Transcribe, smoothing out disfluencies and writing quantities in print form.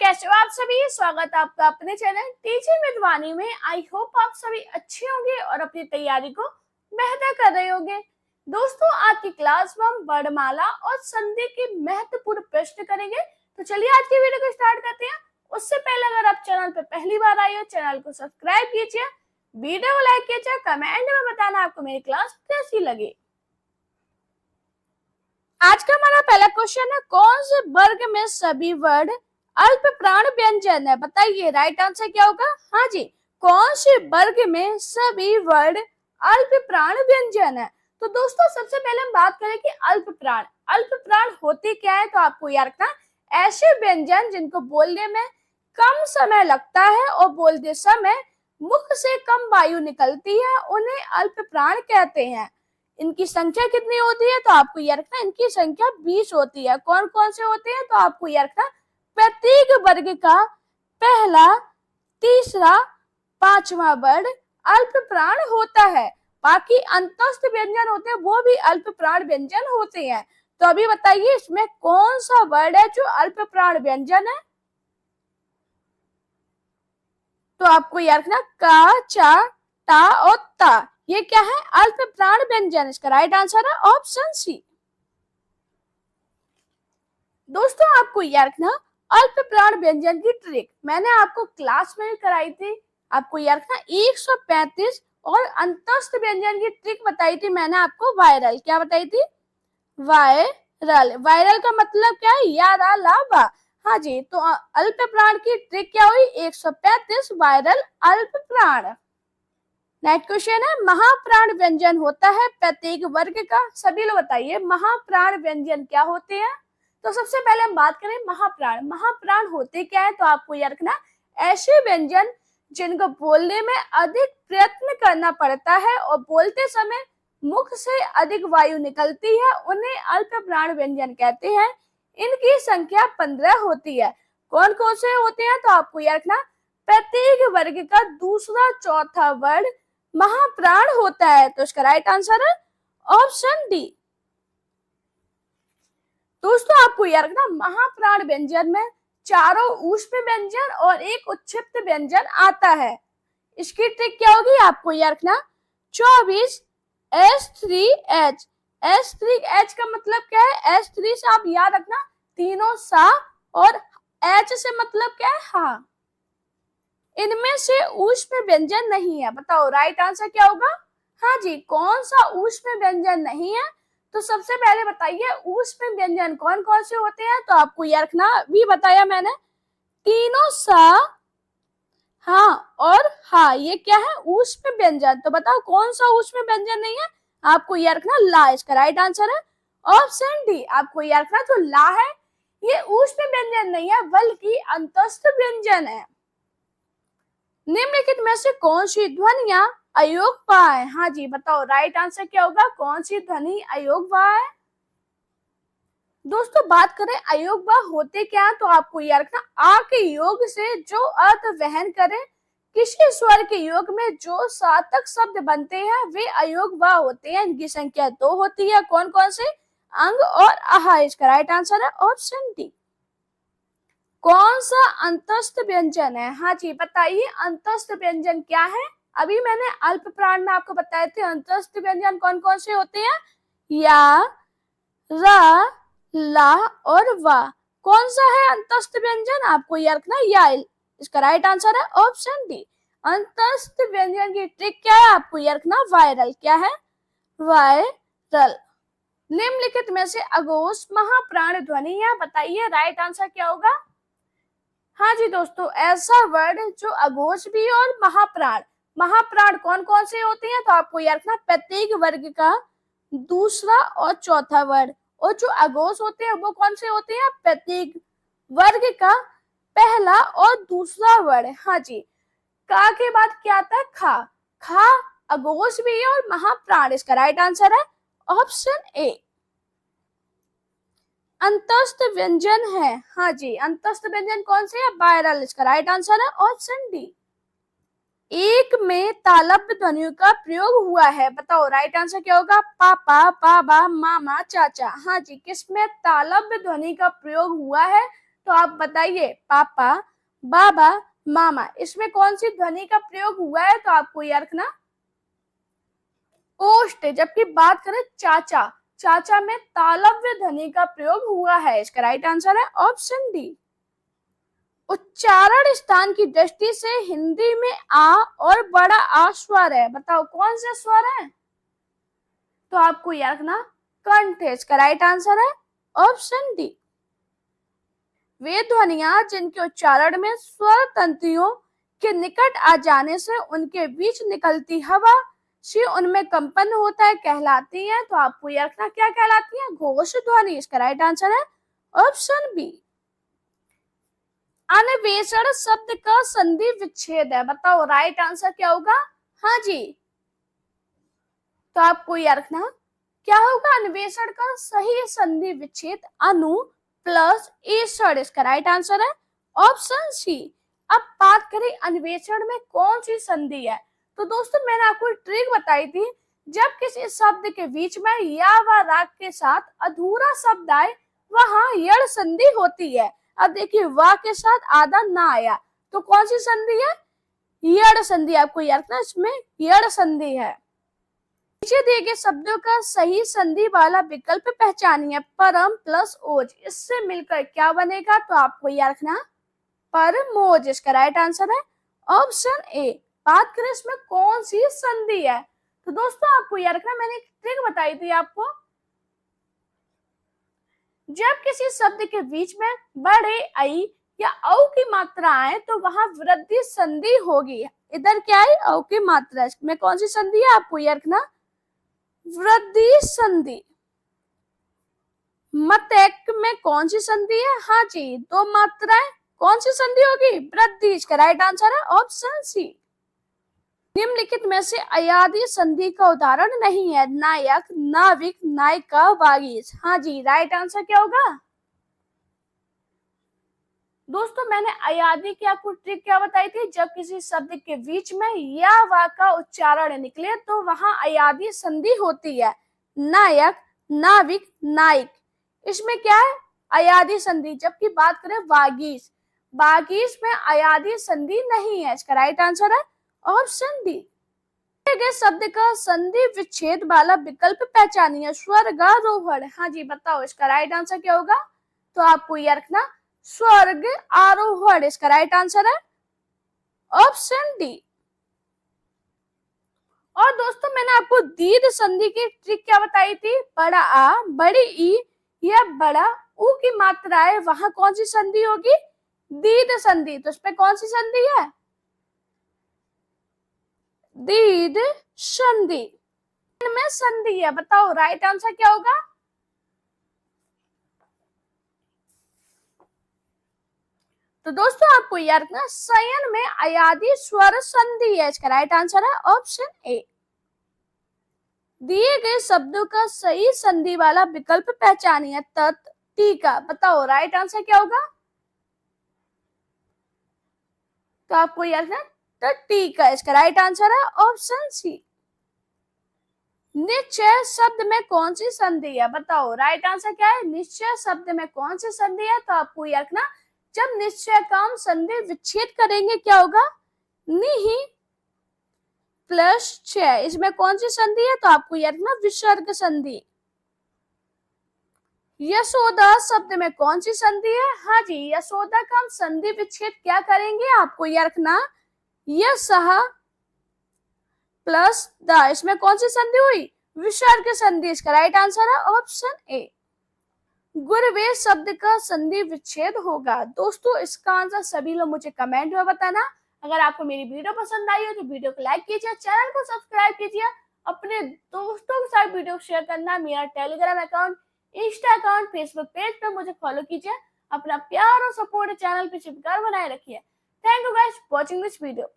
कैसे हो आप सभी। स्वागत है आपका अपने चैनल टीचिंग विद वाणी में। आई होप आप सभी अच्छे होंगे और अपनी तैयारी को बेहतर कर रहे होंगे। दोस्तों, आज की क्लास में हम वर्णमाला और संधि के महत्वपूर्ण प्रश्न करेंगे। तो चलिए आज की वीडियो को स्टार्ट करते हैं। उससे पहले अगर आप चैनल पर पहली बार आए हो, चैनल को सब्सक्राइब कीजिए, वीडियो को लाइक कीजिए, कमेंट में बताना आपको मेरी क्लास कैसी लगी। आज का हमारा पहला क्वेश्चन है, कौन से वर्ग में सभी वर्ड अल्प प्राण व्यंजन है? बताइए राइट आंसर क्या होगा। हाँ जी, कौन से वर्ग में सभी वर्ड अल्प प्राण व्यंजन है? तो दोस्तों सबसे पहले हम बात करें कि अल्प प्राण होते क्या है। तो आपको याद रखना, ऐसे व्यंजन जिनको बोलने में कम समय लगता है और बोलते समय मुख से कम वायु निकलती है, उन्हें अल्प प्राण कहते हैं। इनकी संख्या कितनी होती है? तो आपको याद रखना, इनकी संख्या 20 होती है। कौन कौन से होते हैं? तो आपको याद रखना, प्रत्येक वर्ग का पहला, तीसरा, पांचवा वर्ड अल्प प्राण होता है। बाकी अंतस्थ व्यंजन होते हैं वो भी अल्प प्राण व्यंजन होते हैं। तो अभी बताइए इसमें कौन सा वर्ड है जो अल्प प्राण व्यंजन है? तो आपको याद रखना, का, चा, टा और ता, ये क्या है? अल्प प्राण व्यंजन। इसका राइट आंसर है ऑप्शन सी। दोस्तों आपको याद रखना, अल्प प्राण व्यंजन की ट्रिक मैंने आपको क्लास में भी कराई थी। आपको याद रखना 135 और अंतस्थ व्यंजन की ट्रिक बताई थी मैंने आपको। वायरल क्या बताई थी? वायरल का मतलब क्या है? यारा लावा। हाँ जी, तो अल्प प्राण की ट्रिक क्या हुई? 135 वायरल अल्प प्राण। नेक्स्ट क्वेश्चन है, महाप्राण व्यंजन होता है प्रत्येक वर्ग का। सभी लोग बताइए महाप्राण व्यंजन क्या होते हैं? तो सबसे पहले हम बात करें महाप्राण होते क्या है। तो आपको याद रखना, ऐसे व्यंजन जिनको बोलने में अधिक प्रयत्न करना पड़ता है और बोलते समय मुख से अधिक वायु निकलती है, उन्हें अल्प प्राण व्यंजन कहते हैं। इनकी संख्या 15 होती है। कौन कौन से होते हैं? तो आपको याद रखना, प्रत्येक वर्ग का दूसरा चौथा वर्ड महाप्राण होता है। तो इसका राइट आंसर है ऑप्शन डी। दोस्तों आपको याद रखना, महाप्राण व्यंजन में चारों ऊष्म व्यंजन और एक उच्छिष्ट व्यंजन आता है। इसकी ट्रिक क्या होगी? आपको याद रखना, 24 S3H। S3H का मतलब क्या है? S3 से आप याद रखना तीनों सा, और H से मतलब क्या है? हाँ। इनमें से ऊष्म व्यंजन नहीं है। बताओ राइट आंसर क्या होगा। हाँ जी, कौन सा ऊष्म व्यंजन नहीं है? तो सबसे पहले बताइए ऊष्म व्यंजन कौन कौन से होते हैं। तो आपको याद रखना, भी बताया मैंने, तीनों सा, हाँ और हाँ, ये क्या है? ऊष्म व्यंजन। तो बताओ कौन सा ऊष्म व्यंजन नहीं है? आपको याद रखना ला। इसका राइट आंसर है ऑप्शन डी। आपको याद रखना जो ला है ये ऊष्म व्यंजन नहीं है बल्कि अंतस्थ व्यंजन है। निम्नलिखित में से कौन सी ध्वनियां अयोग्य है? हाँ जी, बताओ राइट आंसर क्या होगा। कौन सी ध्वनि अयोग्य है? दोस्तों बात करें अयोग्य होते क्या है, तो आपको याद रखना, आ के योग से जो अर्थ वहन करे, किसी स्वर के योग में जो सार्थक शब्द बनते हैं वे अयोग्य होते हैं। इनकी संख्या 2 होती है। कौन कौन से? अंग और आहा। इसका राइट आंसर है ऑप्शन डी। कौन सा अंतस्थ व्यंजन है? हाँ जी, बताइए अंतस्थ व्यंजन क्या है? अभी मैंने अल्प प्राण में आपको बताए थे अंतस्थ व्यंजन कौन कौन से होते हैं। या, रा, ला और वा। कौन सा है अंतस्थ व्यंजन? आपको याद रखना या। इसका राइट आंसर है ऑप्शन डी। अंतस्थ व्यंजन की ट्रिक क्या है? आपको याद रखना वायरल। क्या है? वायरल। निम्नलिखित में से अघोष महाप्राण ध्वनि है। बताइए राइट आंसर क्या होगा। हाँ जी दोस्तों, ऐसा वर्ड जो अघोष भी और महाप्राण कौन कौन से होते हैं? तो आपको याद रखना, प्रत्येक वर्ग का दूसरा और चौथा वर्ड। और जो अघोष होते हैं वो कौन से होते हैं? प्रत्येक वर्ग का पहला और दूसरा वर्ड। हाँ जी, का के बाद क्या आता है? खा। खा अघोष भी है और महाप्राण। इसका राइट आंसर है ऑप्शन ए। अंतस्थ व्यंजन है। हाँ जी, अंतस्थ व्यंजन कौन से है? वायरल। इसका राइट आंसर है ऑप्शन डी। एक में तालव्य ध्वनियों का प्रयोग हुआ है। बताओ राइट आंसर क्या होगा। पापा, बाबा, मामा, चाचा। हाँ जी, किसमें तालव्य ध्वनि का प्रयोग हुआ है? तो आप बताइए पापा, बाबा, मामा, इसमें कौन सी ध्वनि का प्रयोग हुआ है? तो आपको याद रखना ओष्ठ। जबकि बात करें चाचा, चाचा में तालव्य ध्वनि का प्रयोग हुआ है। इसका राइट आंसर है ऑप्शन डी। उच्चारण स्थान की दृष्टि से हिंदी में आ और बड़ा आ स्वर है। बताओ कौन से स्वर है? तो आपको याद रखना कंठ। इसका राइट आंसर है ऑप्शन डी। वे ध्वनियां जिनके उच्चारण में स्वर तंतुओं के निकट आ जाने से उनके बीच निकलती हवा से उनमें कंपन होता है कहलाती है। तो आपको याद रखना क्या कहलाती है? घोष ध्वनि। इसका राइट आंसर है ऑप्शन बी। अन्वेषण शब्द का संधि विच्छेद है। बताओ राइट आंसर क्या होगा? हाँ जी, तो आपको याद रखना क्या होगा? अन्वेषण का सही संधि विच्छेद अनु प्लस एषण। इसका राइट आंसर है ऑप्शन सी। अब बात करें अन्वेषण में कौन सी संधि है, तो दोस्तों मैंने आपको एक ट्रिक बताई थी। जब किसी शब्द के बीच में या व राग के साथ अधूरा शब्द आए वहां यड़ संधि होती है। अब देखिए वा के साथ आधा ना आया तो कौन सी संधि है? यड़ संधि। आपको याद रखना इसमें यड़ संधि है। नीचे दिए गए शब्दों का सही संधि वाला विकल्प पहचानिए। परम प्लस ओज, इससे मिलकर क्या बनेगा? तो आपको याद रखना परमोज। इसका राइट आंसर है ऑप्शन ए। बात करें इसमें कौन सी संधि है, तो दोस्तों आपको याद रखना मैंने एक ट्रिक बताई थी आपको। जब किसी शब्द के बीच में बड़े आई या औ की मात्रा आए तो वहां वृद्धि संधि होगी। इधर क्या है? औ की मात्रा। इसमें कौन सी संधि है? आपको याद रखना वृद्धि संधि। मतक में कौन सी संधि है? हाँ जी, दो मात्राएं। कौन सी संधि होगी? वृद्धि। इसका राइट आंसर है ऑप्शन सी। निम्नलिखित में से अयादी संधि का उदाहरण नहीं है। नायक, नाविक, नायिका, वागीश। हाँ जी, राइट आंसर क्या होगा? दोस्तों मैंने अयादी की आपको ट्रिक क्या बताई थी? जब किसी शब्द के बीच में या वा का उच्चारण निकले तो वहां अयादी संधि होती है। नायक, नाविक, नायिक, इसमें क्या है? अयादी संधि। जबकि बात करें वागीश, वागीश में अयादी संधि नहीं है। इसका राइट आंसर है ऑप्शन डी। शब्द का संधि विच्छेद वाला विकल्प पहचानिए। स्वर्गारोहण। हाँ जी, बताओ इसका राइट आंसर क्या होगा? तो आपको याद रखना स्वर्ग आरोहण। इसका राइट आंसर है ऑप्शन डी। और दोस्तों मैंने आपको दीर्घ संधि की ट्रिक क्या बताई थी? बड़ा आ, बड़ी ई या बड़ा ऊ की मात्रा है वहां कौन सी संधि होगी? दीर्घ संधि। तो इसमें कौन सी संधि है? दीर्घ संधि। में संधि है। बताओ राइट आंसर क्या होगा? तो दोस्तों आपको याद रखना शयन में अयादी स्वर संधि है। इसका राइट आंसर है ऑप्शन ए। दिए गए शब्दों का सही संधि वाला विकल्प पहचानिए। तत्, टीका। बताओ राइट आंसर क्या होगा? तो आपको याद रखना तत्, टीका। इसका राइट आंसर है ऑप्शन सी। निश्चय शब्द में कौन सी संधि है? बताओ राइट आंसर क्या है? निश्चय शब्द में कौन सी संधि है? तो आपको याद रखना जब निश्चय का हम संधि विच्छेद करेंगे क्या होगा? निहि प्लस च। इसमें कौन सी संधि है? तो आपको याद रखना विसर्ग संधि। यशोदा शब्द में कौन सी संधि है? हाँ जी, यशोदा का हम संधि विच्छेद क्या करेंगे? आपको याद रखना यशः प्लस द। इसमें कौन सी संधि हुई? विसर्ग संधि। इसका राइट आंसर है ऑप्शन ए। गुरवे शब्द का संधि विच्छेद होगा। दोस्तों इसका आंसर सभी लोग मुझे कमेंट में बताना। अगर आपको मेरी वीडियो पसंद आई हो तो वीडियो को लाइक कीजिए, चैनल को सब्सक्राइब कीजिए, अपने दोस्तों के साथ वीडियो शेयर करना। मेरा Telegram account, Insta account, Facebook page पर मुझे फॉलो कीजिए। अपना प्यार और सपोर्ट चैनल पे चिपकार बनाए रखिए। Thank you guys watching this video.